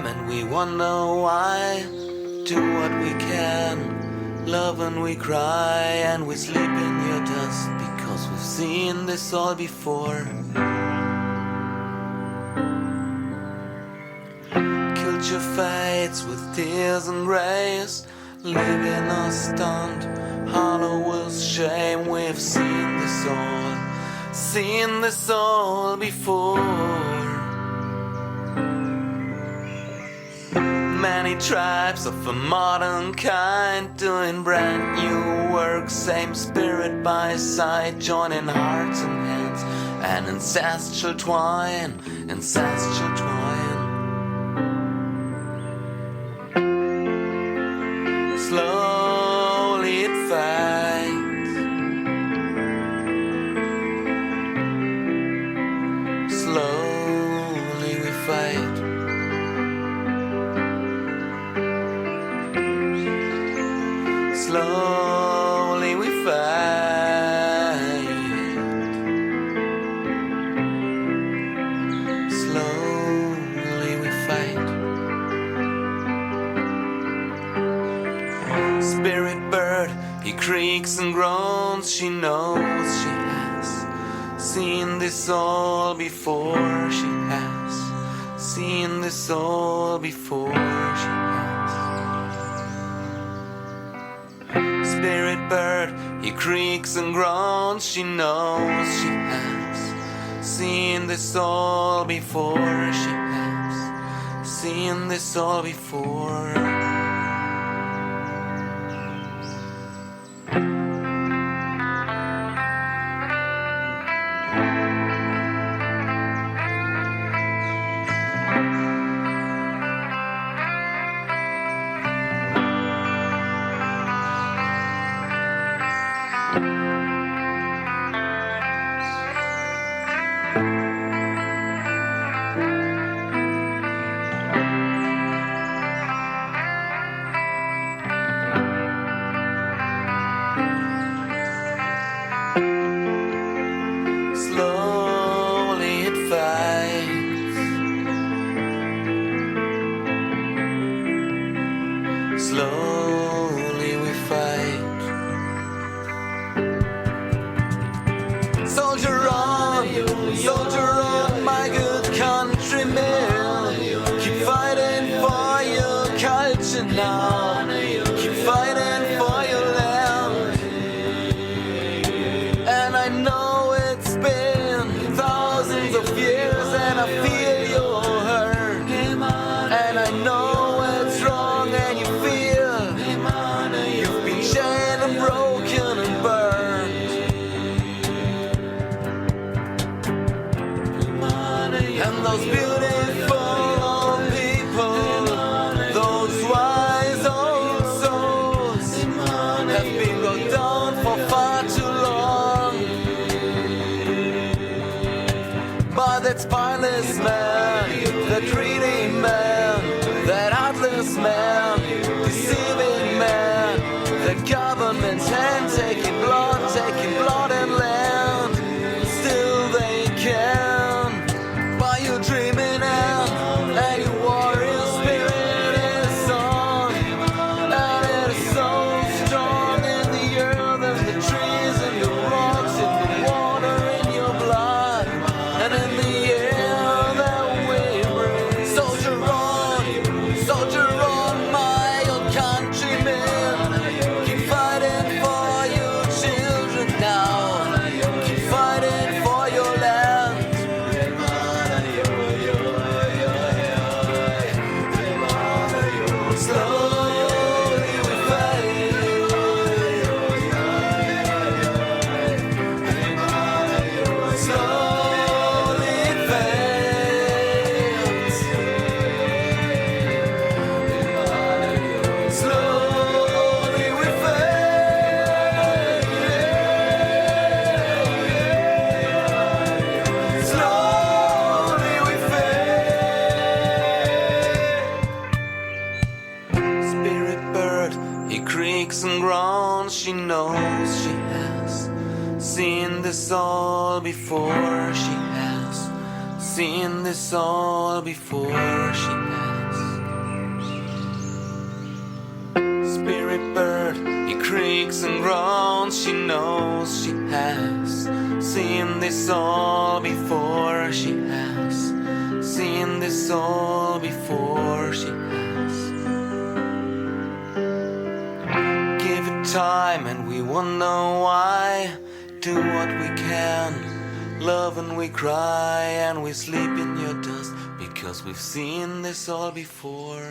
time and we wonder why. Do what we can, love and we cry, and we sleep in your dust because we've seen this all before. Killed your fates with tears and grace, leaving us stunned, hollow with shame. We've seen this all before. Many tribes of a modern kind, doing brand new work, same spirit by side, joining hearts and hands, and ancestral twine, ancestral twine. Slowly it fades, slowly we fade. Slowly we fade. Slowly we fade. Spirit bird, he creaks and groans. She knows she has seen this all before. She has seen this all before. She has. Spirit bird, he creaks and groans. She knows she has seen this all before. She has seen this all before. Slowly it fades. Slowly we fade. Soldier on, my good countrymen. Keep fighting for your culture now. Keep fighting for your land. And I know it's been thousands of years, and I feel your hurt. And I know it's wrong, and you feel you've been chained and broken and burned. And those beautiful people, those wise old souls, have been brought down for far too long by that spineless man, that greedy man, that heartless man, deceiving man, that government's hand taking blood and land. Still they can buy your dreaming and your warrior spirit is on, and it is so strong in the earth and the trees and the rocks and the water in your blood and in the air that we breathe. Soldier on, my old countrymen. Keep fighting for your children now. Keep fighting for your land. Slowly we fade. Slowly it fades. Slowly we fade. Slowly we fade. Spirit bird, he creaks and groans. She knows she has seen this all before. She has seen this all before. She has. fiery bird, he creaks and groans. She knows she has seen this all before. She has seen this all before. She has. Give it time and we won't know why. Do what we can, love and we cry, and we sleep in your dust, because we've seen this all before.